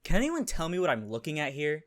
Can anyone tell me what I'm looking at here?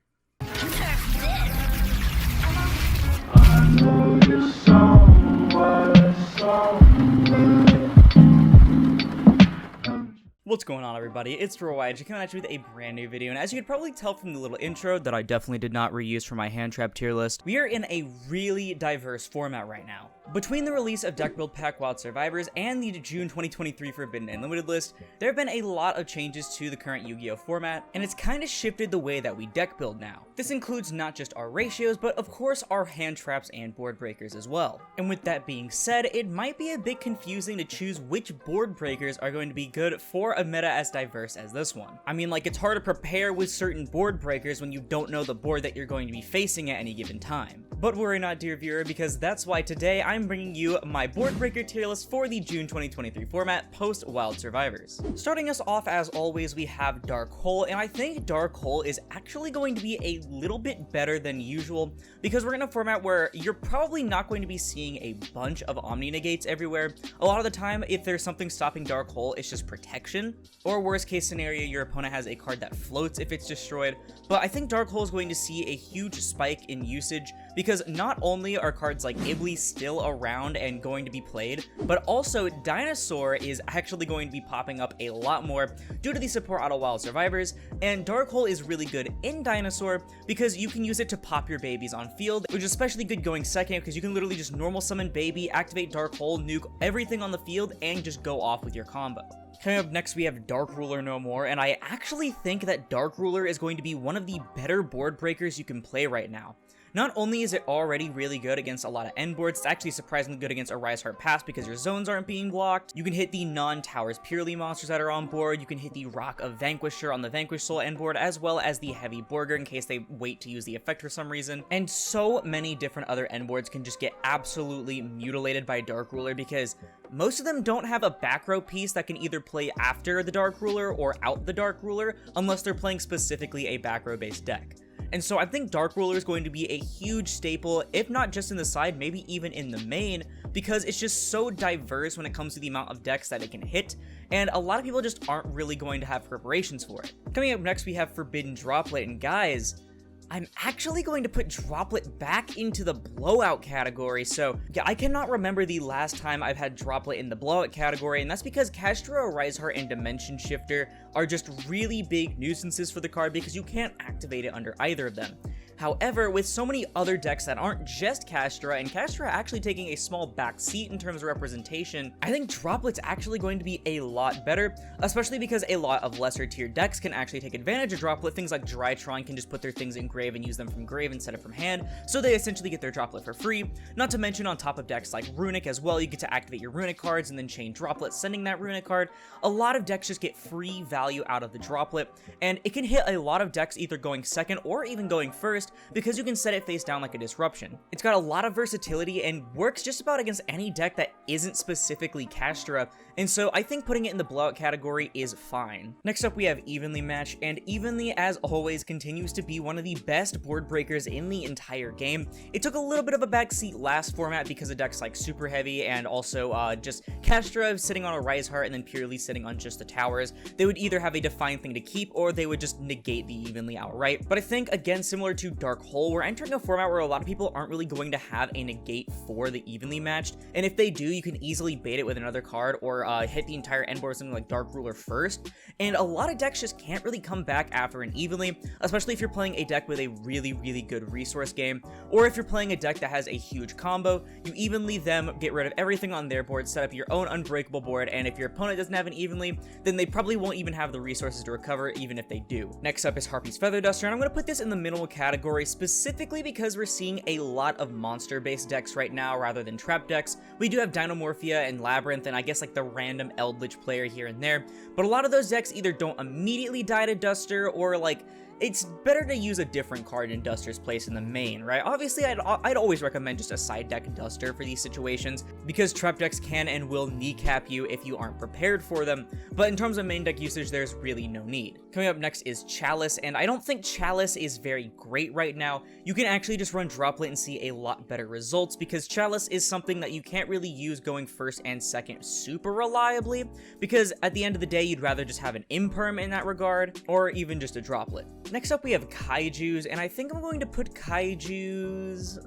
What's going on, everybody? It's Gecki coming at you with a brand new video, and as you could probably tell from the little intro that I definitely did not reuse from my hand trap tier list, we are in a really diverse format right now. Between the release of Deck Build Pack Wild Survivors and the June 2023 Forbidden and Limited list, there have been a lot of changes to the current Yu-Gi-Oh format, and it's kind of shifted the way that we deck build now. This includes not just our ratios, but of course our hand traps and board breakers as well. And with that being said, it might be a bit confusing to choose which board breakers are going to be good for a meta as diverse as this one. I mean, like, it's hard to prepare with certain board breakers when you don't know the board that you're going to be facing at any given time. But worry not, dear viewer, because that's why today I'm bringing you my board breaker tier list for the June 2023 format post Wild Survivors. Starting us off, as always, we have Dark Hole, and I think Dark Hole is actually going to be a little bit better than usual because we're in a format where you're probably not going to be seeing a bunch of Omni Negates everywhere. A lot of the time, if there's something stopping Dark Hole, it's just protection, or worst case scenario, your opponent has a card that floats if it's destroyed. But I think Dark Hole is going to see a huge spike in usage because not only are cards like Ibli still around and going to be played, but also Dinosaur is actually going to be popping up a lot more due to the support auto Wild Survivors, and Dark Hole is really good in Dinosaur because you can use it to pop your babies on field, which is especially good going second because you can literally just normal summon baby, activate Dark Hole, nuke everything on the field, and just go off with your combo. Coming up next, we have Dark Ruler no more, and I actually think that Dark Ruler is going to be one of the better board breakers you can play right now. Not only is it already really good against a lot of end boards, it's actually surprisingly good against a Rise Heart Pass because your zones aren't being blocked. You can hit the non-Towers Purely monsters that are on board. You can hit the Rock of Vanquisher on the Vanquish Soul end board, as well as the Heavy Borger in case they wait to use the effect for some reason. And so many different other end boards can just get absolutely mutilated by Dark Ruler because most of them don't have a back row piece that can either play after the Dark Ruler or out the Dark Ruler unless they're playing specifically a back row based deck. And so I think Dark Ruler is going to be a huge staple, if not just in the side, maybe even in the main, because it's just so diverse when it comes to the amount of decks that it can hit, and a lot of people just aren't really going to have preparations for it. Coming up next, we have Forbidden Droplet, and guys, I'm actually going to put Droplet back into the blowout category. So yeah, I cannot remember the last time I've had Droplet in the blowout category, and that's because Kshatri-La, Rise Heart, and Dimension Shifter are just really big nuisances for the card because you can't activate it under either of them. However, with so many other decks that aren't just Kshatri-La, and Kshatri-La actually taking a small back seat in terms of representation, I think Droplet's actually going to be a lot better, especially because a lot of lesser tier decks can actually take advantage of Droplet. Things like Drytron can just put their things in grave and use them from grave instead of from hand, so they essentially get their Droplet for free. Not to mention, on top of decks like Runic as well, you get to activate your Runic cards and then chain Droplet, sending that Runic card. A lot of decks just get free value out of the Droplet, and it can hit a lot of decks either going second or even going first, because you can set it face down like a disruption. It's got a lot of versatility and works just about against any deck that isn't specifically Kshatri-La, and so I think putting it in the blowout category is fine. Next up, we have Evenly Match, and Evenly, as always, continues to be one of the best board breakers in the entire game. It took a little bit of a backseat last format because of decks like Super Heavy and also just Kshatri-La sitting on a Rise Heart and then Purely sitting on just the towers. They would either have a defined thing to keep or they would just negate the Evenly outright. But I think, again, similar to Dark Hole, we're entering a format where a lot of people aren't really going to have a negate for the Evenly Matched, and if they do, you can easily bait it with another card or hit the entire end board with something like Dark Ruler first, and a lot of decks just can't really come back after an Evenly, especially if you're playing a deck with a really good resource game, or if you're playing a deck that has a huge combo. You Evenly them, get rid of everything on their board, set up your own unbreakable board, and if your opponent doesn't have an Evenly, then they probably won't even have the resources to recover even if they do. Next up is Harpy's Feather Duster, and I'm going to put this in the minimal category specifically because we're seeing a lot of monster-based decks right now rather than trap decks. We do have Dinomorphia and Labyrinth, and I guess like the random Eldritch player here and there, but a lot of those decks either don't immediately die to Duster, or like it's better to use a different card in Duster's place in the main, right? Obviously, I'd always recommend just a side deck Duster for these situations, because trap decks can and will kneecap you if you aren't prepared for them, but in terms of main deck usage, there's really no need. Coming up next is Chalice, and I don't think Chalice is very great right now. You can actually just run Droplet and see a lot better results, because Chalice is something that you can't really use going first and second super reliably, because at the end of the day, you'd rather just have an Imperm in that regard, or even just a Droplet. Next up, we have Kaijus, and I think I'm going to put Kaijus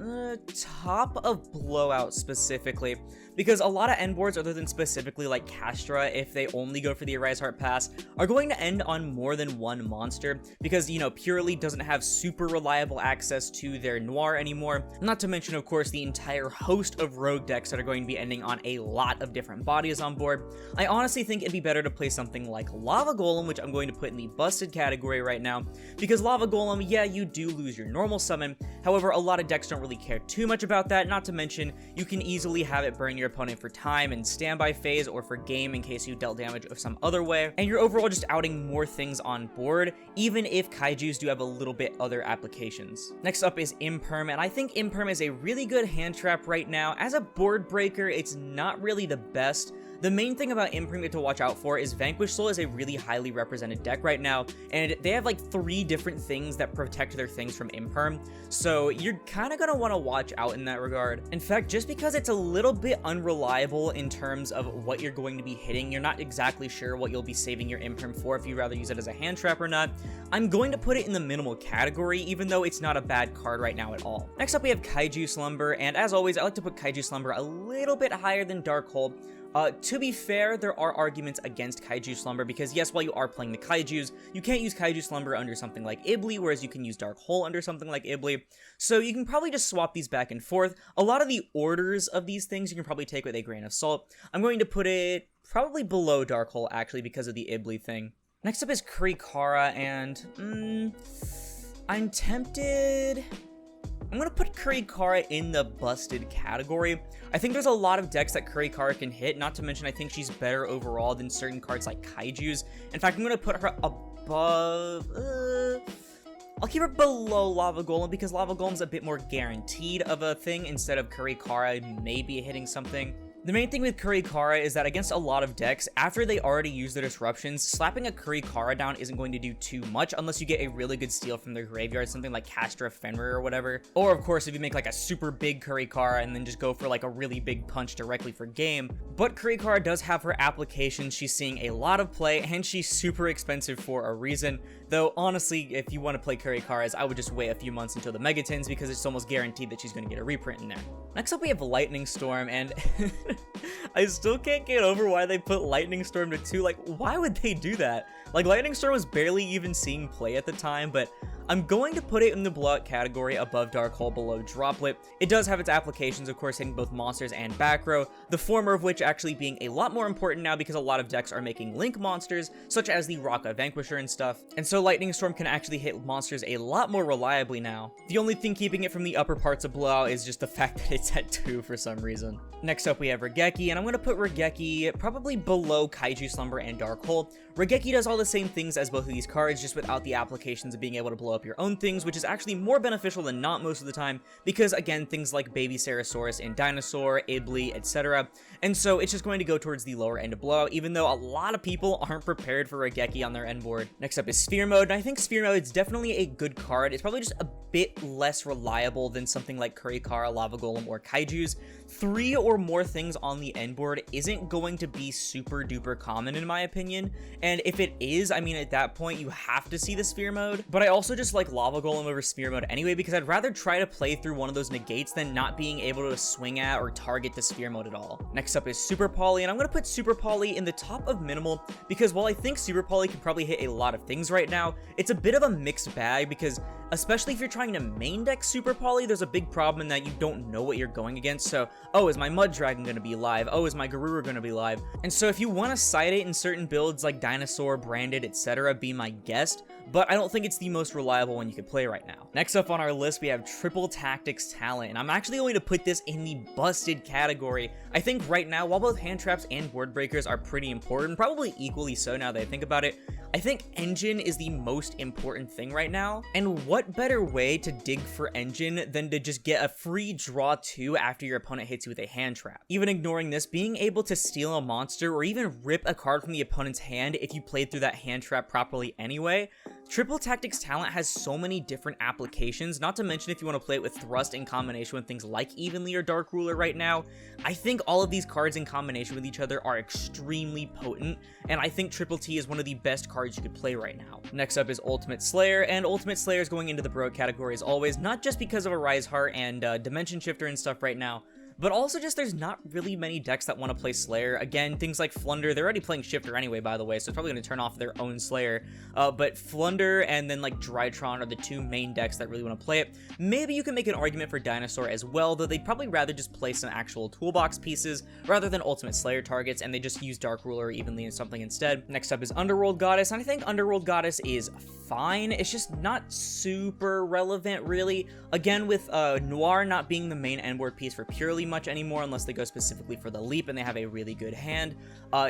top of Blowout specifically, because a lot of end boards, other than specifically like Castra, if they only go for the Arise Heart pass, are going to end on more than one monster, because, you know, Purely doesn't have super reliable access to their Noir anymore, not to mention, of course, the entire host of rogue decks that are going to be ending on a lot of different bodies on board. I honestly think it'd be better to play something like Lava Golem, which I'm going to put in the busted category right now, because Lava Golem, yeah, you do lose your normal summon, however, a lot of decks don't really care too much about that, not to mention, you can easily have it burn your opponent for time and standby phase or for game in case you dealt damage of some other way, and you're overall just outing more things on board, even if Kaijus do have a little bit other applications. Next up is Imperm, and I think Imperm is a really good hand trap right now. As a board breaker, it's not really the best. The main thing about Imperm to watch out for is Vanquish Soul is a really highly represented deck right now, and they have like 3 different things that protect their things from Imperm, so you're kind of going to want to watch out in that regard. In fact, just because it's a little bit unreliable in terms of what you're going to be hitting, you're not exactly sure what you'll be saving your Imperm for if you'd rather use it as a hand trap or not, I'm going to put it in the minimal category, even though it's not a bad card right now at all. Next up, we have Kaiju Slumber, and as always, I like to put Kaiju Slumber a little bit higher than Dark Hole. To be fair, there are arguments against Kaiju Slumber, because yes, while you are playing the Kaijus, you can't use Kaiju Slumber under something like Ibli, whereas you can use Dark Hole under something like Ibli, so you can probably just swap these back and forth. A lot of the orders of these things you can probably take with a grain of salt. I'm going to put it probably below Dark Hole, actually, because of the Ibli thing. Next up is Kurikara, and I'm tempted... I'm going to put Kurikara in the busted category. I think there's a lot of decks that Kurikara can hit, not to mention I think she's better overall than certain cards like Kaijus. In fact, I'm going to put her above... I'll keep her below Lava Golem, because Lava Golem's a bit more guaranteed of a thing instead of Kurikara maybe hitting something. The main thing with Kurikara is that against a lot of decks, after they already use their disruptions, slapping a Kurikara down isn't going to do too much unless you get a really good steal from their graveyard, something like Castra Fenrir or whatever. Or of course, if you make like a super big Kurikara and then just go for like a really big punch directly for game. But Kurikara does have her applications, she's seeing a lot of play, and she's super expensive for a reason. Though honestly, if you want to play Kurikaras, I would just wait a few months until the Megatins, because it's almost guaranteed that she's going to get a reprint in there. Next up, we have Lightning Storm, and I still can't get over why they put Lightning Storm to 2. Like, why would they do that? Like, Lightning Storm was barely even seeing play at the time, but I'm going to put it in the blowout category above Dark Hole, below Droplet. It does have its applications, of course, hitting both monsters and back row, the former of which actually being a lot more important now because a lot of decks are making link monsters, such as the Raka Vanquisher and stuff, and so Lightning Storm can actually hit monsters a lot more reliably now. The only thing keeping it from the upper parts of blowout is just the fact that it's at 2 for some reason. Next up, we have Gecki, and I'm going to put Gecki probably below Kaiju Slumber and Dark Hole. Gecki does all the same things as both of these cards, just without the applications of being able to blow up your own things, which is actually more beneficial than not most of the time, because again, things like Baby Sarasaurus and Dinosaur, Ibli, etc. And so it's just going to go towards the lower end of blowout, even though a lot of people aren't prepared for Gecki on their end board. Next up is Sphere Mode, and I think Sphere Mode is definitely a good card. It's probably just a bit less reliable than something like Kurikara, Lava Golem, or Kaijus. 3 or more things on the end board isn't going to be super duper common in my opinion, and if it is, I mean, at that point you have to see the Sphere Mode. But I also just like Lava Golem over Sphere Mode anyway, because I'd rather try to play through one of those negates than not being able to swing at or target the Sphere Mode at all. Next up is Super Poly, and I'm going to put Super Poly in the top of minimal, because while I think Super Poly can probably hit a lot of things right now, it's a bit of a mixed bag, because especially if you're trying to main deck Super Poly, there's a big problem in that you don't know what you're going against. So, oh, is my Mud Dragon going to be live? Oh, is my Garura going to be live? And so if you want to side it in certain builds like Dinosaur, Branded, etc., be my guest, but I don't think it's the most reliable one you could play right now. Next up on our list, we have Triple Tactics Talent, and I'm actually going to put this in the busted category. I think right now, while both hand traps and board breakers are pretty important, probably equally so now that I think about it, I think engine is the most important thing right now, and what better way to dig for engine than to just get a free draw 2 after your opponent hits you with a hand trap. Even ignoring this, being able to steal a monster or even rip a card from the opponent's hand if you played through that hand trap properly anyway, Triple Tactics talent has so many different applications, not to mention if you want to play it with Thrust in combination with things like Evenly or Dark Ruler right now. I think all of these cards in combination with each other are extremely potent, and I think Triple T is one of the best cards you could play right now. Next up is Ultimate Slayer, and Ultimate Slayer is going into the Bro category as always, not just because of a Rise Heart and Dimension Shifter and stuff right now, but also just there's not really many decks that want to play Slayer. Again, things like Flunder, they're already playing Shifter anyway, by the way, so it's probably going to turn off their own Slayer. But Flunder and then like Drytron are the two main decks that really want to play it. Maybe you can make an argument for Dinosaur as well, though they'd probably rather just play some actual toolbox pieces rather than Ultimate Slayer targets, and they just use Dark Ruler or Evenly and something instead. Next up is Underworld Goddess, and I think Underworld Goddess is fine. It's just not super relevant, really. Again, with Noir not being the main endboard piece for Purely much anymore unless they go specifically for the leap and they have a really good hand,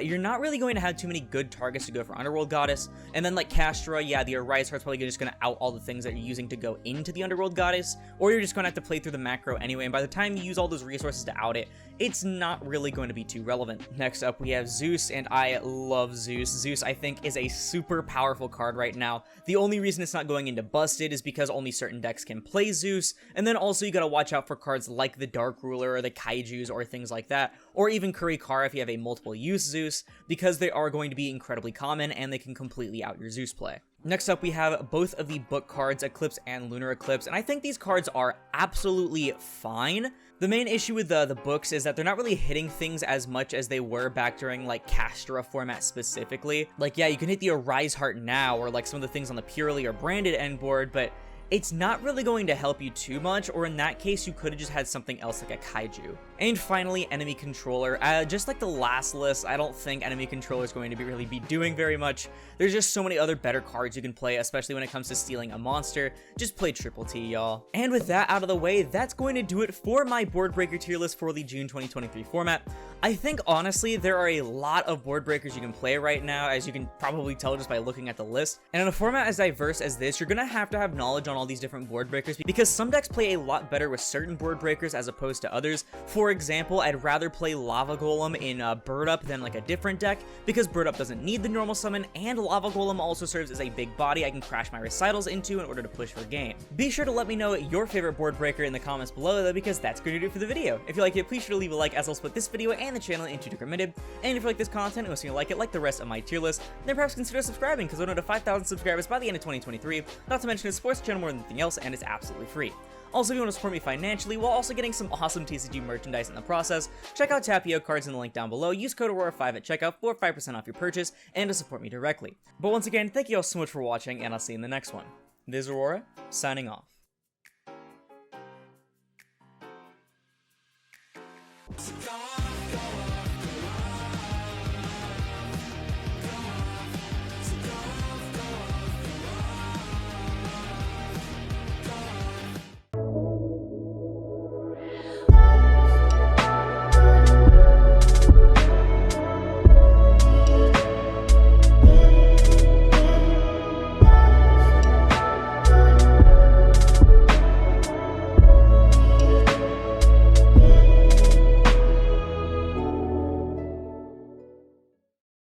you're not really going to have too many good targets to go for Underworld Goddess. And then like Castra, yeah, the Arise Heart's probably just going to out all the things that you're using to go into the Underworld Goddess, or you're just going to have to play through the macro anyway, and by the time you use all those resources to out it, it's not really going to be too relevant. Next up, we have Zeus, and I love Zeus. Zeus, I think, is a super powerful card right now. The only reason it's not going into Busted is because only certain decks can play Zeus, and then also you gotta watch out for cards like the Dark Ruler or the Kaijus or things like that, or even Kurikara if you have a multiple use Zeus, because they are going to be incredibly common and they can completely out your Zeus play. Next up, we have both of the book cards, Eclipse and Lunar Eclipse, and I think these cards are absolutely fine. The main issue with the books is that they're not really hitting things as much as they were back during, like, Castra format specifically. Like, yeah, you can hit the Arise Heart now, or, like, some of the things on the Purely or Branded end board, but it's not really going to help you too much, or in that case, you could have just had something else like a Kaiju. And finally, Enemy Controller. Just like the last list, I don't think Enemy Controller is going to really be doing very much. There's just so many other better cards you can play, especially when it comes to stealing a monster. Just play Triple T, y'all. And with that out of the way, that's going to do it for my Board Breaker tier list for the June 2023 format. I think, honestly, there are a lot of board breakers you can play right now, as you can probably tell just by looking at the list. And in a format as diverse as this, you're gonna have to have knowledge on all these different board breakers, because some decks play a lot better with certain board breakers as opposed to others. For example, I'd rather play Lava Golem in Bird Up than like a different deck, because Bird Up doesn't need the normal summon, and Lava Golem also serves as a big body I can crash my recitals into in order to push for game. Be sure to let me know your favorite board breaker in the comments below, though, because that's going to do it for the video. If you like it, please sure to leave a like, as I'll split this video and the channel into decremented. And if you like this content and also you like it like the rest of my tier list, then perhaps consider subscribing, because we're going to 5,000 subscribers by the end of 2023. Not to mention it supports the channel more than anything else, and it's absolutely free. Also, if you want to support me financially while also getting some awesome TCG merchandise in the process, check out Tapio cards in the link down below. Use code Aurora5 at checkout for 5% off your purchase and to support me directly. But once again, thank you all so much for watching, and I'll see you in the next one. This is Aurora, signing off.